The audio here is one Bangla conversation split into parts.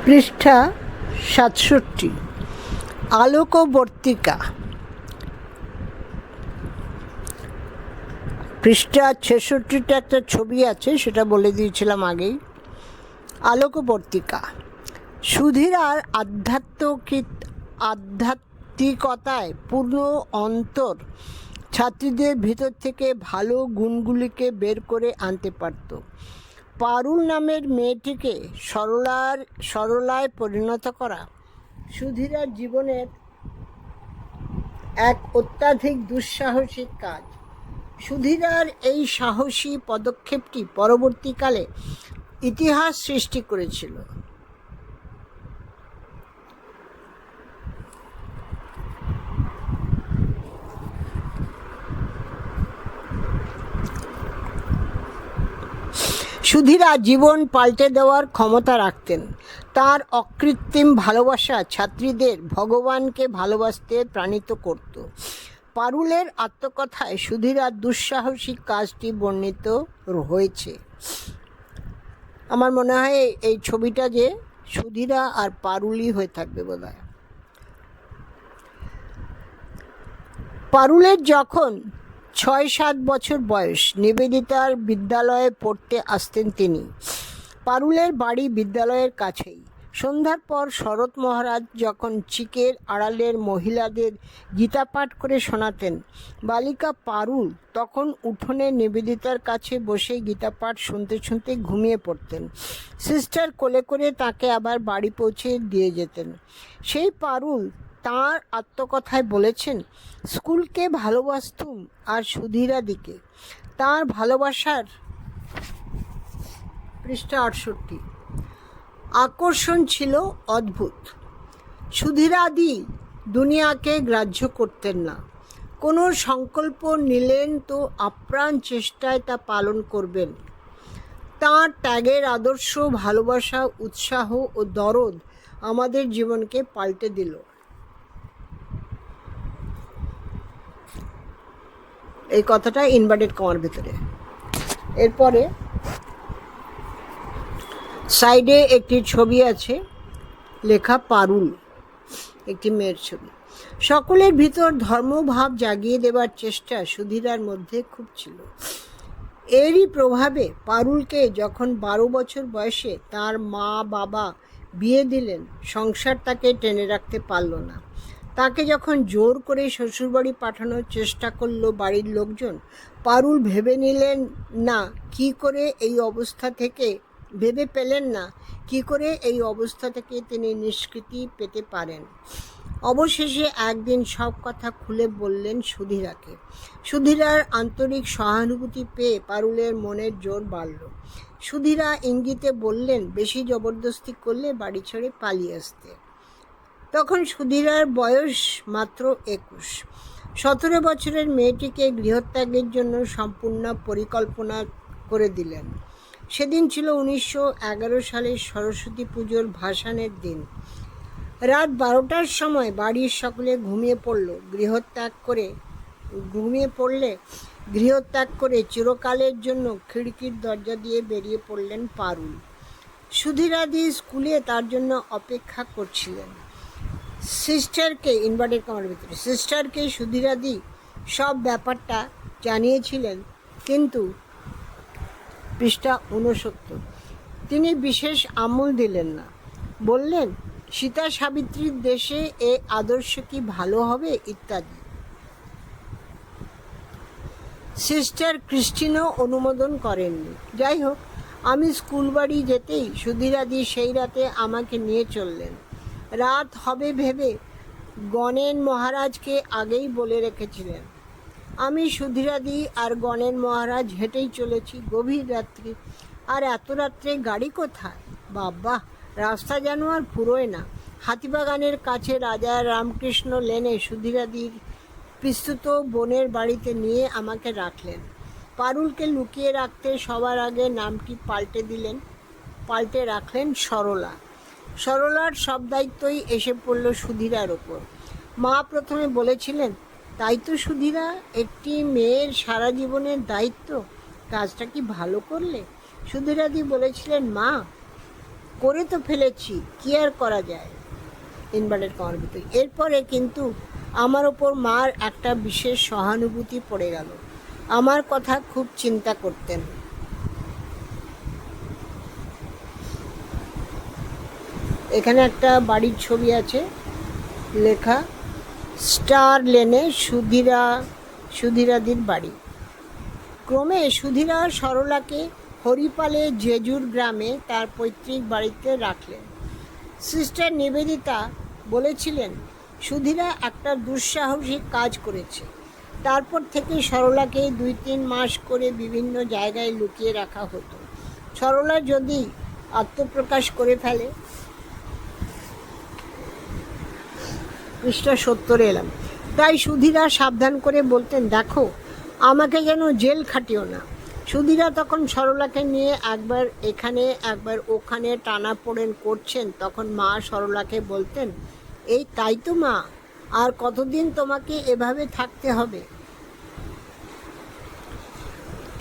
পৃষ্ঠা ৬৭। আলোকবর্তিকা। পৃষ্ঠা ৬৬টা একটা ছবি আছে, সেটা বলে দিয়েছিলাম আগেই। আলোকবর্তিকা। সুধীরার আধ্যাত্মিকতায় পূর্ণ অন্তর ছাত্রীদের ভিতর থেকে ভালো গুণগুলিকে বের করে আনতে পারত। পারুল নামের মেয়েটিকে সরলায় পরিণত করা সুধীরার জীবনের এক অত্যাধিক দুঃসাহসিক কাজ। সুধীরার এই সাহসী পদক্ষেপটি পরবর্তীকালে ইতিহাস সৃষ্টি করেছিল। সুধীরা জীবন পাল্টে দেওয়ার ক্ষমতা রাখতেন। তার অকৃত্রিম ভালোবাসা ছাত্রীদের ভগবানকে ভালোবাসতে প্রাণিত করত। পারুলের আত্মকথায় সুধীরার দুঃসাহসিক কাজটি বর্ণিত হয়েছে। আমার মনে হয় এই ছবিটা যে সুধীরা আর পারুলই হয়ে থাকবে বোধহয়। পারুলের যখন ৬-৭ বছর বয়স, নিবেদিতার বিদ্যালয়ে পড়তে আসতেন তিনি। পারুলের বাড়ি বিদ্যালয়ের কাছেই। সন্ধ্যার পর শরৎ মহারাজ যখন চিকের আড়ালের মহিলাদের গীতাপাঠ করে শোনাতেন, বালিকা পারুল তখন উঠোনে নিবেদিতার কাছে বসে গীতাপাঠ শুনতে শুনতে ঘুমিয়ে পড়তেন। সিস্টার কোলে করে তাকে আবার বাড়ি পৌঁছে দিয়ে যেতেন। সেই পারুল তাঁর আত্মকথায় বলেছেন, স্কুলকে ভালোবাসতুম আর সুধীরাদিকে। তাঁর ভালোবাসার পৃষ্ঠা ৬৮ আকর্ষণ ছিল অদ্ভুত। সুধীরাদি দুনিয়াকে গ্রাহ্য করতেন না। কোনো সংকল্প নিলেন তো আপ্রাণ চেষ্টায় তা পালন করবেন। তাঁর ত্যাগের আদর্শ, ভালোবাসা, উৎসাহ ও দরদ আমাদের জীবনকে পাল্টে দিল। এই কথাটা ইনভার্টেড কমার ভিতরে। এরপরে সাইডে একটি ছবি আছে, লেখা পারুল, একটি মেয়ের ছবি। সকলের ভিতর ধর্মভাব জাগিয়ে দেবার চেষ্টা সুধীরার মধ্যে খুব ছিল। এরই প্রভাবে পারুলকে যখন ১২ বছর বয়সে তার মা বাবা বিয়ে দিলেন, সংসার তাকে টেনে রাখতে পারল না। তাকে যখন জোর করে শ্বশুরবাড়ি পাঠানোর চেষ্টা করলো বাড়ির লোকজন, পারুল ভেবে পেলেন না কি করে এই অবস্থা থেকে তিনি নিষ্কৃতি পেতে পারেন। অবশেষে একদিন সব কথা খুলে বললেন সুধীরাকে। সুধীরার আন্তরিক সহানুভূতি পেয়ে পারুলের মনের জোর বাড়ল। সুধীরা ইঙ্গিতে বললেন, বেশি জবরদস্তি করলে বাড়ি ছেড়ে পালিয়ে আসতে। তখন সুধীরার বয়স মাত্র ২১। ১৭ বছরের মেয়েটিকে গৃহত্যাগের জন্য সম্পূর্ণ পরিকল্পনা করে দিলেন। সেদিন ছিল ১৯১১ সালের সরস্বতী পুজোর ভাসানের দিন। রাত ১২টার সময় বাড়ির সকলে ঘুমিয়ে পড়লে চিরকালের জন্য খিড়কির দরজা দিয়ে বেরিয়ে পড়লেন পারুল। সুধীরাদি স্কুলে তার জন্য অপেক্ষা করছিলেন। সিস্টারকে সুধীরাদি সব ব্যাপারটা জানিয়েছিলেন, কিন্তু পৃষ্ঠা ৬৯ তিনি বিশেষ আমল দিলেন না। বললেন, সীতা সাবিত্রীর দেশে এ আদর্শ কি ভালো হবে ইত্যাদি। সিস্টার ক্রিস্টিনও অনুমোদন করেননি। যাই হোক, আমি স্কুল বাড়ি যেতেই সুধীরাদি সেই রাতে আমাকে নিয়ে চললেন। রাত হবে ভেবে গণেন মহারাজকে আগেই বলে রেখেছিলেন। আমি, সুধীরাদি আর গণেন মহারাজ হেঁটেই চলেছি। গভীর রাত্রি, আর এত রাত্রে গাড়ি কোথায়? বাবা, রাস্তা যেন আর ফুরোয় না। হাতিবাগানের কাছে রাজা রামকৃষ্ণ লেনে সুধীরাদির পিস্তুত বোনের বাড়িতে নিয়ে আমাকে রাখলেন। পারুলকে লুকিয়ে রাখতে সবার আগে নামটি পাল্টে রাখলেন সরলা। সরলার সব দায়িত্বই এসে পড়ল সুধীরার ওপর। মা প্রথমে বলেছিলেন, তাই তো সুধীরা, একটি মেয়ের সারা জীবনের দায়িত্ব, কাজটা কি ভালো করলে? সুধীরাদি বলেছিলেন, মা, করে তো ফেলেছি, কি আর করা যায়। ইনভার্টেড কমার ভিতরে এরপরে কিন্তু আমার ওপর মার একটা বিশেষ সহানুভূতি পড়ে গেল। আমার কথা খুব চিন্তা করতেন। এখানে একটা বাড়ির ছবি আছে, লেখা স্টার লেনে সুধীরাদির বাড়ি। ক্রমে সুধীরা সরলাকে হরিপালে জেজুর গ্রামে তার পৈতৃক বাড়িতে রাখলেন। সিস্টার নিবেদিতা বলেছিলেন সুধীরা একটা দুঃসাহসিক কাজ করেছে। তারপর থেকে সরলাকে 2-3 মাস করে বিভিন্ন জায়গায় লুকিয়ে রাখা হতো। সরলা যদি আত্মপ্রকাশ করে ফেলে। পৃষ্ঠা 70 এলাম। তাই সুধীরা সাবধান করে বলতেন, দেখো আমাকে যেন জেল খাটিও না। সুধীরা তখন সরলাকে নিয়ে একবার এখানে একবার ওখানে টানাপোড়েন করছেন। তখন মা সরলাকে বলতেন, এই তাই তো মা, আর কতদিন তোমাকে এভাবে থাকতে হবে।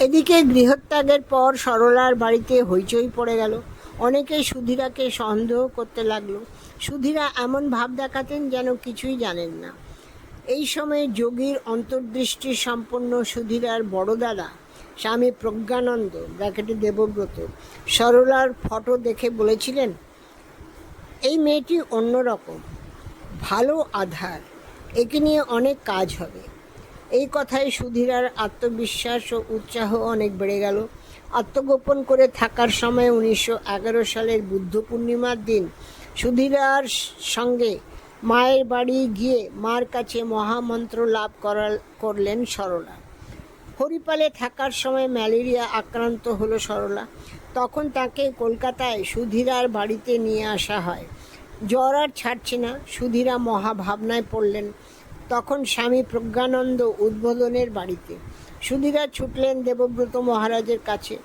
এদিকে গৃহত্যাগের পর সরলার বাড়িতে হইচই পড়ে গেল। অনেকেই সুধীরাকে সন্দেহ করতে লাগলো। সুধীরা এমন ভাব দেখাতেন যেন কিছুই জানেন না। এই সময় যোগীর অন্তর্দৃষ্টি সম্পন্ন সুধীরার বড় দাদা স্বামী প্রজ্ঞানন্দ ব্র্যাকেটে দেবব্রত সরলার ফটো দেখে বলেছিলেন, এই মেয়েটি অন্যরকম, ভালো আধার, একে নিয়ে অনেক কাজ হবে। এই কথায় সুধীরার আত্মবিশ্বাস ও উৎসাহ অনেক বেড়ে গেল। আত্মগোপন করে থাকার সময় 1911 সালের বুদ্ধ পূর্ণিমার দিন সুধীরার সঙ্গে মায়ের বাড়ি গিয়ে মার কাছে মহামন্ত্র লাভ করলেন সরলা। হরিপালে থাকার সময় ম্যালেরিয়া আক্রান্ত হলো সরলা। তখন তাকে কলকাতায় সুধীরার বাড়িতে নিয়ে আসা হয়। জ্বর আর ছাড়ছে না। সুধীরা মহাভাবনায় পড়লেন। তখন স্বামী প্রজ্ঞানন্দ উদ্বোধনের বাড়িতে। সুধীরা ছুটলেন দেবব্রত মহারাজের কাছে।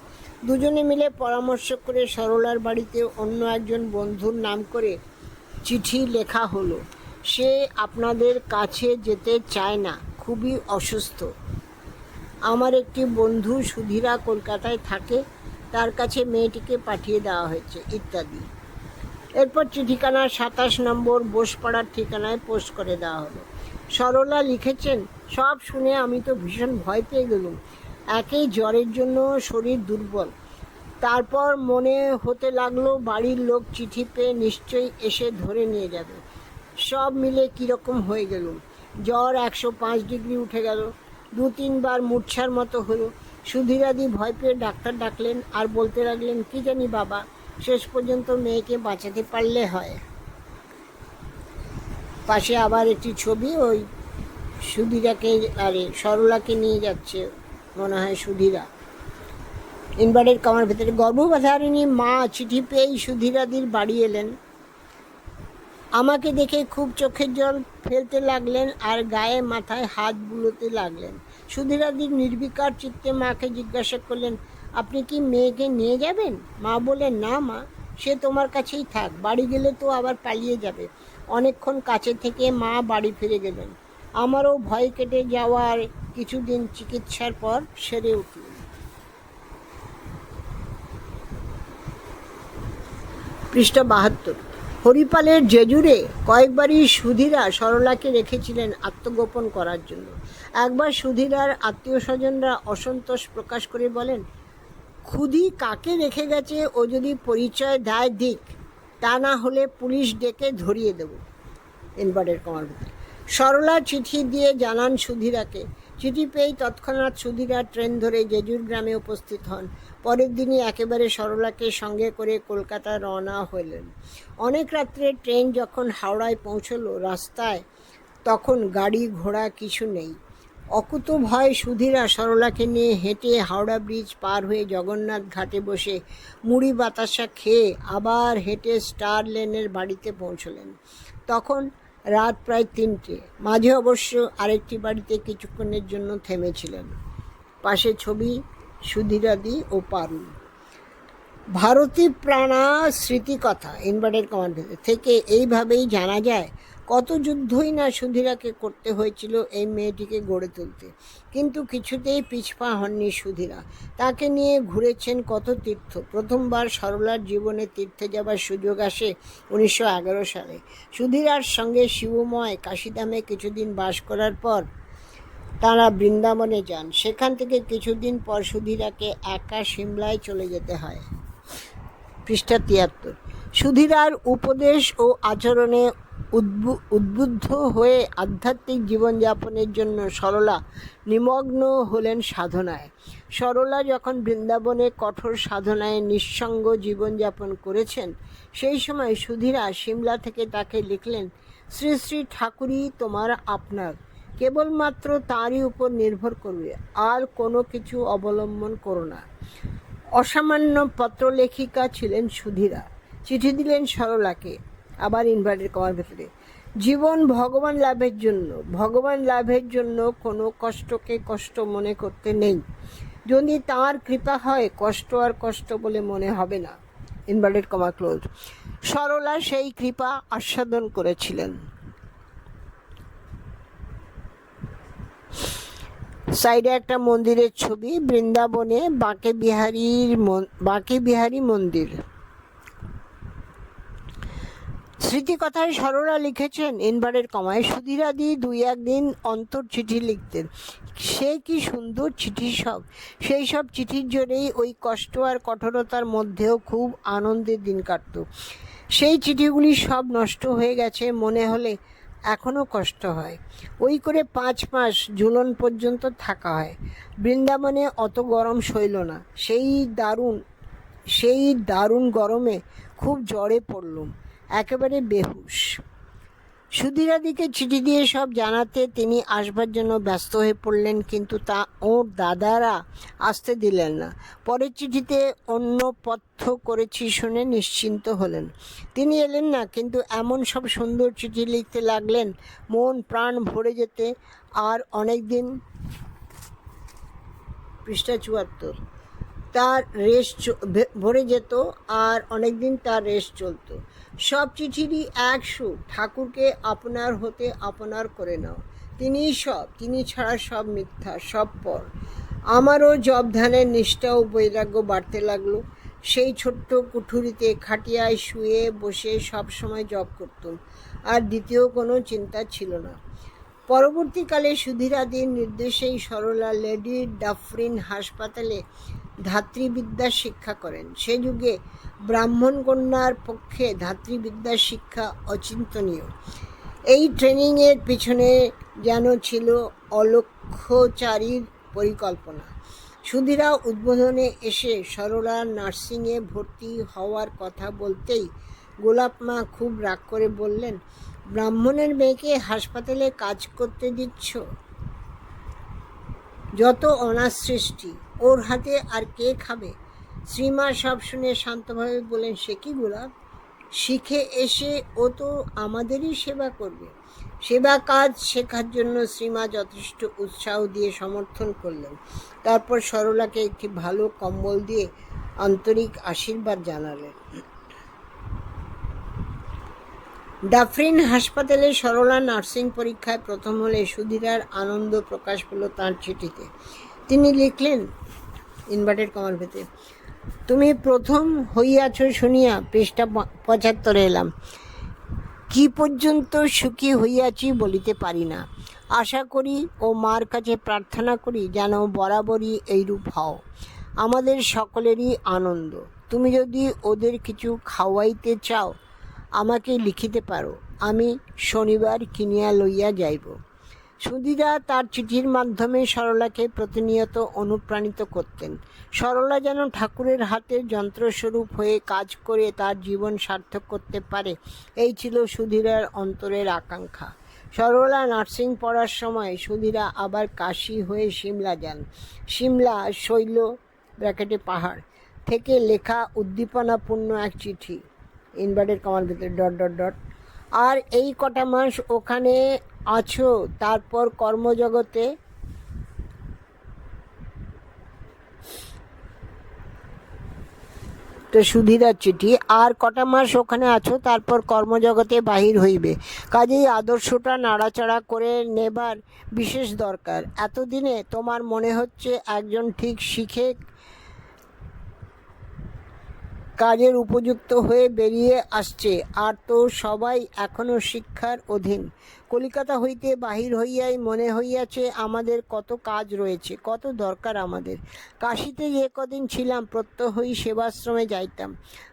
দুজনে মিলে পরামর্শ করে সরলার বাড়িতে অন্য একজন বন্ধুর নাম করে চিঠি লেখা হলো। সে আপনাদের কাছে যেতে চায় না, খুবই অসুস্থ। আমার একটি বন্ধু সুধীরা কলকাতায় থাকে, তার কাছে মেয়েটিকে পাঠিয়ে দেওয়া হয়েছে, ইত্যাদি। এরপর চিঠিখানা 27 নম্বর বোসপাড়ার ঠিকানায় পোস্ট করে দেওয়া হলো। সরলা লিখেছেন, সব শুনে আমি তো ভীষণ ভয় পেয়ে গেলুম। একেই জ্বরের জন্য শরীর দুর্বল। তারপর মনে হতে লাগলো বাড়ির লোক চিঠি পেয়ে নিশ্চয়ই এসে ধরে নিয়ে যাবে। সব মিলে কীরকম হয়ে গেলুম। জ্বর 105 ডিগ্রি উঠে গেল। 2-3 বার মূর্ছার মতো হলো। সুধীরাদি ভয় পেয়ে ডাক্তার ডাকলেন আর বলতে লাগলেন, কি জানি বাবা, শেষ পর্যন্ত মেয়েকে বাঁচাতে পারলে হয়। পাশে আবার একটি ছবি, ওই সুধীরাকে সরলাকে নিয়ে যাচ্ছে মনে হয় সুধীরা। ইনভার্টেড কমার ভেতরে গর্ভধারিণী মা চিঠি পেয়েই সুধীরাদির বাড়ি এলেন। আমাকে দেখে খুব চোখের জল ফেলতে লাগলেন আর গায়ে মাথায় হাত বুলোতে লাগলেন। সুধীরাদির নির্বিকার চিত্তে মাকে জিজ্ঞাসা করলেন, আপনি কি মেয়েকে নিয়ে যাবেন? মা বললেন, না মা, সে তোমার কাছেই থাক, বাড়ি গেলে তো আবার পালিয়ে যাবে। অনেকক্ষণ কাছে থেকে মা বাড়ি ফিরে গেলেন। আমারও ভয় কেটে যাওয়ার কিছুদিন চিকিৎসার পর সেরে উঠল। পৃষ্ঠা 72। হরিপালের জেজুরে কয়েকবারই সুধীরা সরলাকে রেখেছিলেন আত্মগোপন করার জন্য। একবার সুধীরার আত্মীয় স্বজনরা অসন্তোষ প্রকাশ করে বলেন, খুদি কাকে রেখে গেছে ও যদি পরিচয় দেয় দিক, তা না হলে পুলিশ ডেকে ধরিয়ে দেব। ইনভার্টেড কমার ভিতরে সরলা চিঠি দিয়ে জানান সুধীরাকে। চিঠি পেয়েই তৎক্ষণাৎ সুধীরা ট্রেন ধরে জেজুর গ্রামে উপস্থিত হন। পরের দিনই একেবারে সরলাকে সঙ্গে করে কলকাতা রওনা হলেন। অনেক রাত্রে ট্রেন যখন হাওড়ায় পৌঁছলো, রাস্তায় তখন গাড়ি ঘোড়া কিছু নেই। অকুত ভয় সুধীরা সরলাকে নিয়ে হেঁটে হাওড়া ব্রিজ পার হয়ে জগন্নাথ ঘাটে বসে মুড়ি বাতাসা খেয়ে আবার হেঁটে স্টার লেনের বাড়িতে পৌঁছলেন। তখন রাত প্রায় 3টে। মাঝে অবশ্য আরেকটি বাড়িতে কিছুক্ষণের জন্য থেমেছিলেন। পাশে ছবি সুধীরাদি ও পারুল। ভারতী প্রাণা স্মৃতিকথা ইনভার্টেড কমার থেকে এইভাবেই জানা যায় কত যুদ্ধই না সুধীরাকে করতে হয়েছিল এই মেয়েটিকে গড়ে তুলতে, কিন্তু কিছুতেই পিছপা হননি সুধীরা। তাকে নিয়ে ঘুরেছেন কত তীর্থ। প্রথমবার সরলার জীবনে তীর্থে যাবার সুযোগ আসে 1911 সালে। সুধীরার সঙ্গে শিবময় কাশিধামে কিছুদিন বাস করার পর তারা বৃন্দাবনে যান। সেখান থেকে কিছুদিন পর সুধীরাকে একা সিমলায় চলে যেতে হয়। পৃষ্ঠা 73। সুধীরার উপদেশ ও আচরণে উদ্বুদ্ধ হয়ে আধ্যাত্মিক জীবনযাপনের জন্য সরলা নিমগ্ন হলেন সাধনায়। সরলা যখন বৃন্দাবনে কঠোর সাধনায় নিঃসঙ্গ জীবনযাপন করেছেন, সেই সময় সুধীরা সিমলা থেকে তাকে লিখলেন, শ্রী শ্রী ঠাকুরই তোমার আপনার, কেবলমাত্র তাঁরই উপর নির্ভর করবে, আর কোনো কিছু অবলম্বন করো না। অসামান্য পত্রলেখিকা ছিলেন সুধীরা। চিঠি দিলেন সরলাকে, আবার ইনভার্টেড কমার ভেতরে, জীবন ভগবান লাভের জন্য, ভগবান লাভের জন্য কোনো কষ্টকে কষ্ট মনে করতে নেই। যদি তাঁর কৃপা হয়, কষ্ট আর কষ্ট বলে মনে হবে না। Inverted comma close. সরলা সেই কৃপা আস্বাদন করেছিলেন। সাইডে একটা মন্দিরের ছবি, বৃন্দাবনে বাঁকে বিহারী মন্দির। স্মৃতিকথায় সরলা লিখেছেন, ইনভার্টেড কমায়, সুধীরাদি 2-1 দিন অন্তর চিঠি লিখতেন। সে কি সুন্দর চিঠি সব! সেই সব চিঠির জন্যেই ওই কষ্ট আর কঠোরতার মধ্যেও খুব আনন্দের দিন কাটত। সেই চিঠিগুলি সব নষ্ট হয়ে গেছে মনে হলে এখনও কষ্ট হয়। ওই করে 5 মাস ঝুলন পর্যন্ত থাকা হয়। বৃন্দাবনে অত গরম সইল না। সেই দারুণ গরমে খুব জ্বরে পড়লুম, একেবারে বেহুশ। সুধীরাদিকে চিঠি দিয়ে সব জানাতে তিনি আসবার জন্য ব্যস্ত হয়ে পড়লেন, কিন্তু তা ওর দাদারা আসতে দিলেন না। পরের চিঠিতে অন্য পথ্য করেছি শুনে নিশ্চিন্ত হলেন। তিনি এলেন না, কিন্তু এমন সব সুন্দর চিঠি লিখতে লাগলেন, মন প্রাণ ভরে যেতে আর অনেক দিন। পৃষ্ঠা 74। তার রেশ ভরে যেত আর অনেক দিন তার রেশ চলত। সব চিঠিরই এক সুর, ঠাকুরকে আপনার হতে আপনার করে নাও, তিনিই সব, তিনি ছাড়া সব মিথ্যা, সব পর। আমারও জব ধ্যানের নিষ্ঠা ও বৈরাগ্য বাড়তে লাগলো। সেই ছোট্ট কুঠুরিতে খাটিয়ায় শুয়ে বসে সব সময় জব করতুম, আর দ্বিতীয় কোনো চিন্তা ছিল না। পরবর্তীকালে সুধীরাদির নির্দেশেই সরলা লেডি ডাফরিন হাসপাতালে ধাত্রীবিদ্যার শিক্ষা করেন। সে যুগে ব্রাহ্মণ কন্যার পক্ষে ধাত্রীবিদ্যার শিক্ষা অচিন্তনীয়। এই ট্রেনিংয়ের পিছনে যেন ছিল অলক্ষ্যচারীর পরিকল্পনা। সুধীরা উদ্বোধনে এসে সরলা নার্সিংয়ে ভর্তি হওয়ার কথা বলতেই গোলাপ মা খুব রাগ করে বললেন, ব্রাহ্মণের মেয়েকে হাসপাতালে কাজ করতে দিচ্ছ? যত অনাথ সৃষ্টি, ওর হাতে আর কে খাবে? শ্রীমা সব শুনে শান্তভাবে বলেন, সে কি গোলাপ, শিখে এসে ও তো আমাদেরই সেবা করবে। সেবা কাজ শেখার জন্য শ্রীমা যথেষ্ট উৎসাহ দিয়ে সমর্থন করলেন। তারপর সরলাকে একটি ভালো কম্বল দিয়ে আন্তরিক আশীর্বাদ জানালেন। ডাফরিন হাসপাতালে সরলা নার্সিং পরীক্ষায় প্রথম হলে সুধীরার আনন্দ প্রকাশ পেল তাঁর চিঠিতে। তিনি লিখলেন, ইনভার্টেড কমার ভেতরে, তুমি প্রথম হইয়াছ শুনিয়া পৃষ্ঠা 75 এলাম। কি পর্যন্ত সুখী হইয়াছি বলিতে পারি না। আশা করি ও মার কাছে প্রার্থনা করি যেন বরাবরই এইরূপ হও। আমাদের সকলেরই আনন্দ। তুমি যদি ওদের কিছু খাওয়াইতে চাও আমাকে লিখিতে পারো, আমি শনিবার কিনিয়া লইয়া যাইব। সুধীরা তার চিঠির মাধ্যমে সরলাকে প্রতিনিয়ত অনুপ্রাণিত করতেন। সরলা যেন ঠাকুরের হাতের যন্ত্রস্বরূপ হয়ে কাজ করে তার জীবন সার্থক করতে পারে, এই ছিল সুধীরার অন্তরের আকাঙ্ক্ষা। সরলা নার্সিং পড়ার সময় সুধীরা আবার কাশী হয়ে সিমলা যান। সিমলা শৈল ব্র্যাকেটে পাহাড় থেকে লেখা উদ্দীপনাপূর্ণ এক চিঠি, ইনভার্টেড কমার ভিতরে ... আর এই কটা মাস ওখানে আছো, তারপর কর্মজগতে তো সুধীরার চিঠি, আর কটা মাস ওখানে আছো, তারপর কর্মজগতে বাহির হইবে, কাজেই আদর্শটা নাড়াচাড়া করে নেবার বিশেষ দরকার। এতদিনে তোমার মনে হচ্ছে একজন ঠিক শিখে কাজের উপযুক্ত হয়ে বেরিয়ে আসছে, আর তো সবাই এখনও শিক্ষার অধীন। কলিকাতা হইতে বাহির হইয়াই মনে হইয়াছে আমাদের কত কাজ রয়েছে, কত দরকার আমাদের। কাশীতে যে কদিন ছিলাম প্রত্যহই সেবাশ্রমে যাইতাম।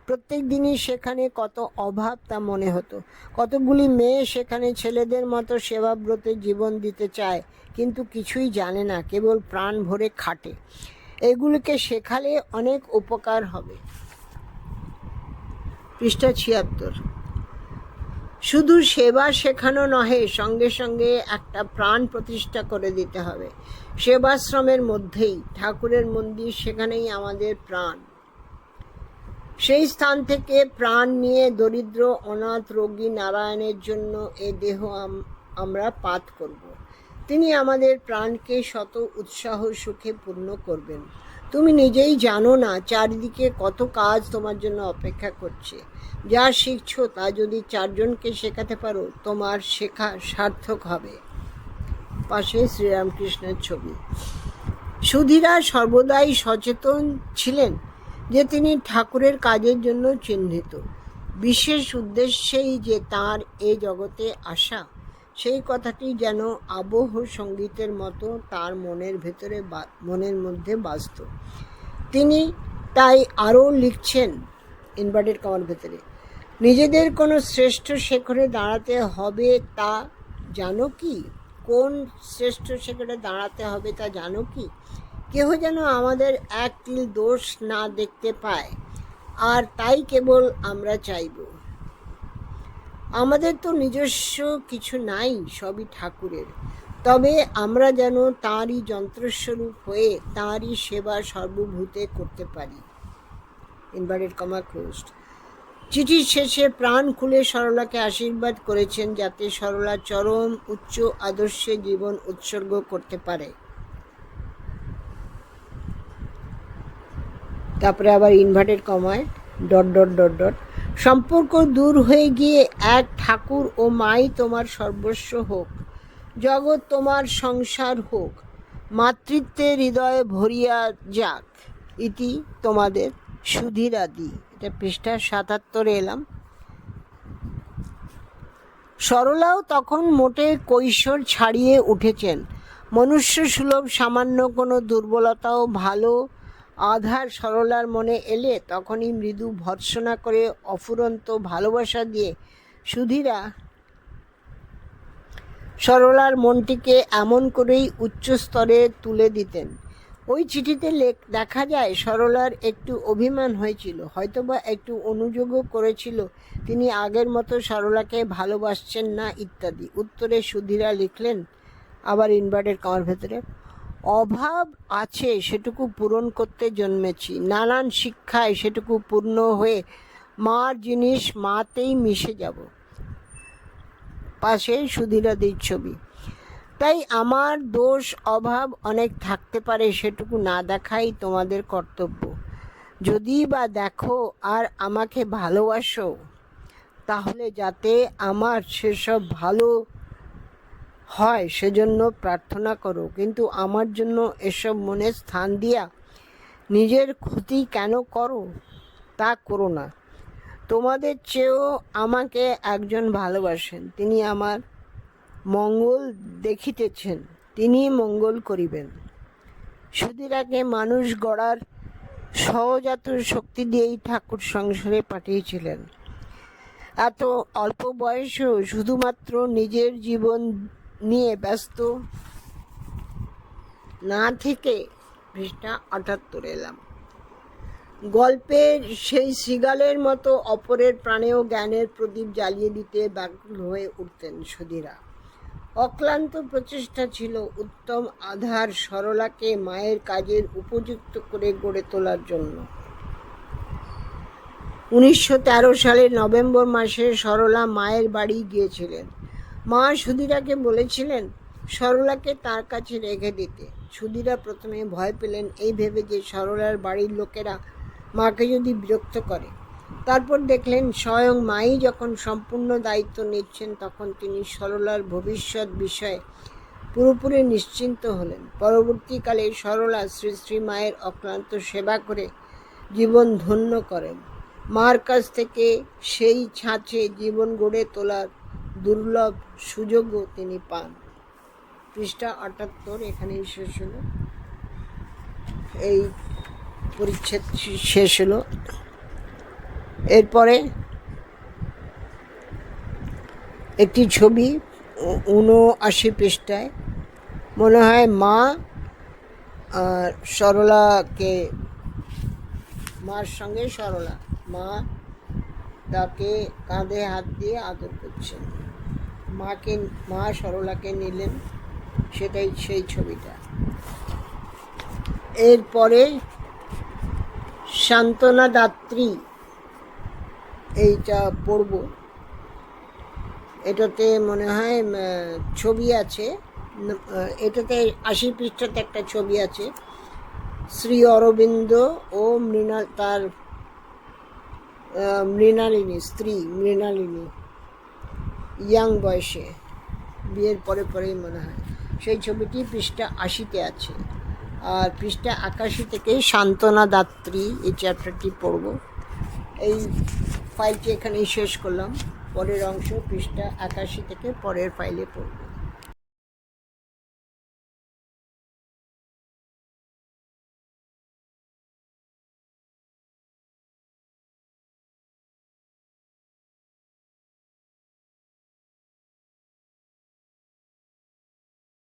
প্রত্যেক দিনই সেখানে কত অভাব তা মনে হতো। কতগুলি মেয়ে সেখানে ছেলেদের মতো সেবাব্রতে জীবন দিতে চায়, কিন্তু কিছুই জানে না, কেবল প্রাণ ভরে খাটে। এগুলিকে শেখালে অনেক উপকার হবে। পৃষ্ঠা ৭৬। শুধু সেবা শেখানো নহে, সঙ্গে সঙ্গে একটা প্রাণ প্রতিষ্ঠা করে দিতে হবে। সেবাশ্রমের মধ্যেই ঠাকুরের মন্দির, সেখানেই আমাদের প্রাণ। সেই স্থান থেকে প্রাণ নিয়ে দরিদ্র অনাথ রোগী নারায়ণের জন্য এ দেহ আমরা পাত করব। তিনি আমাদের প্রাণকে শত উৎসাহ সুখে পূর্ণ করবেন। তুমি নিজেই জানো না চারিদিকে কত কাজ তোমার জন্য অপেক্ষা করছে। যা শিখছো তা যদি 4 জনকে শেখাতে পারো, তোমার শেখা সার্থক হবে। পাশে শ্রীরামকৃষ্ণের ছবি। সুধীরা সর্বদাই সচেতন ছিলেন যে তিনি ঠাকুরের কাজের জন্য চিহ্নিত। বিশেষ উদ্দেশ্যেই যে তাঁর এ জগতে আসা, সেই কথাটি যেন আবহ সঙ্গীতের মতো তার মনের মধ্যে বাজত। তিনি তাই আরও লিখছেন ইনভার্টেড কমার ভেতরে, নিজেদের কোনো শ্রেষ্ঠ শিখরে দাঁড়াতে হবে তা জানো কি? কোন শ্রেষ্ঠ শিখরে দাঁড়াতে হবে তা জানো কি? কেহ যেন আমাদের এক তিল দোষ না দেখতে পায়, আর তাই কেবল আমরা চাইব। আমাদের তো নিজস্ব কিছু নাই, সবই ঠাকুরের। তবে আমরা যেন তাঁরই যন্ত্রস্বরূপ হয়ে তাঁরই সেবা সর্বভূতে করতে পারি। Inverted comma closed. চিঠির শেষে প্রাণ খুলে সরলাকে আশীর্বাদ করেছেন যাতে সরলা চরম উচ্চ আদর্শে জীবন উৎসর্গ করতে পারে। তারপরে আবার ইনভার্টেড কমায় .. সম্পর্ক দূর হয়ে গিয়ে এক ঠাকুর ও মাই তোমার সর্বস্ব হোক, জগৎ তোমার সংসার হোক, মাতৃত্বে হৃদয়ে ভরিয়া যাক। ইতি তোমাদের সুধীরাদি। এটা পৃষ্ঠা ৭৭ এলাম। সরলাও তখন মোটে কৈশোর ছাড়িয়ে উঠেছেন। মনুষ্য সুলভ সামান্য কোনো দুর্বলতাও ভালো আধার সরলার মনে এলে তখনই মৃদু ভর্ৎসনা করে অফুরন্ত ভালোবাসা দিয়ে সুধীরা সরলার মনটিকে এমন করেই উচ্চ স্তরে তুলে দিতেন। ওই চিঠিতে দেখা যায় সরলার একটু অভিমান হয়েছিল, হয়তোবা একটু অনুযোগও করেছিল তিনি আগের মতো সরলাকে ভালোবাসছেন না ইত্যাদি। উত্তরে সুধীরা লিখলেন, আবার ইনভার্টেড কমার ভেতরে, অভাব আছে সেটুকু পূরণ করতে জন্মেছি, নানান শিক্ষায় সেটুকু পূর্ণ হয়ে মার জিনিস মাতেই মিশে যাব। পাশে সুধীরাদির ছবি। তাই আমার দোষ অভাব অনেক থাকতে পারে, সেটুকু না দেখাই তোমাদের কর্তব্য। যদি বা দেখো আর আমাকে ভালোবাসো, তাহলে যাতে আমার সেসব ভালো হয় সেজন্য প্রার্থনা করো, কিন্তু আমার জন্য এসব মনে স্থান দিয়া নিজের ক্ষতি কেন করো তা করো না। তোমাদের চেয়েও আমাকে একজন ভালোবাসেন, তিনি আমার মঙ্গল দেখিতেছেন, তিনি মঙ্গল করিবেন। সুধীরাকে মানুষ গড়ার সহজাত শক্তি দিয়েই ঠাকুর সংসারে পাঠিয়েছিলেন। এত অল্প বয়সেও শুধুমাত্র নিজের জীবন নিয়ে ব্যস্ত না থেকে পৃষ্ঠা ৭৮ এলাম। গল্পের সেই শৃগালের মতো অপরের প্রাণেও জ্ঞানের প্রদীপ জ্বালিয়ে দিতে ব্যাকুল হয়ে উঠতেন সুধীরা। অক্লান্ত প্রচেষ্টা ছিল উত্তম আধার সরলাকে মায়ের কাজের উপযুক্ত করে গড়ে তোলার জন্য। ১৯১৩ সালের নভেম্বর মাসে সরলা মায়ের বাড়ি গিয়েছিলেন। মা সুধীরাকে বলেছিলেন সরলাকে তার কাছে রেখে দিতে। সুধীরা প্রথমে ভয় পেলেন এই ভেবে যে সরলার বাড়ির লোকেরা মাকে যদি বিরক্ত করে। তারপর দেখলেন স্বয়ং মাই যখন সম্পূর্ণ দায়িত্ব নিচ্ছেন, তখন তিনি সরলার ভবিষ্যৎ বিষয়ে পুরোপুরি নিশ্চিন্ত হলেন। পরবর্তীকালে সরলা শ্রী শ্রী মায়ের অক্লান্ত সেবা করে জীবন ধন্য করেন। মার কাছ থেকে সেই ছাঁচে জীবন গড়ে তোলার দুর্লভ সুযোগও তিনি পান। পৃষ্ঠা ৭৮ এখানেই শেষ হলো। এই পরিচ্ছেদ শেষ হলো। এরপরে একটি ছবি ৭৯ পৃষ্ঠায়, মনে হয় মা আর সরলাকে, মার সঙ্গে সরলা, মা তাকে কাঁধে হাত দিয়ে আদর করছেন, মা সরলাকে নিলেন, সেটাই সেই ছবিটা। এরপরে সান্ত্বনা দাত্রী, এইটা পড়ব। এটাতে মনে হয় ছবি আছে, এটাতে ৮০ পৃষ্ঠাতে একটা ছবি আছে, শ্রী অরবিন্দ ও তার মৃণালিনী, স্ত্রী মৃণালিনী, ইয়াং বয়সে, বিয়ের পরে পরেই মনে হয়। সেই ছবিটি পৃষ্ঠা ৮০-তে আছে। আর পৃষ্ঠা ৮১ থেকে সান্ত্বনা দাত্রী এই চ্যাপ্টারটি পড়ব। এই ফাইলটি এখানেই শেষ করলাম। পরের অংশ পৃষ্ঠা ৮১ থেকে পরের ফাইলে পড়ব।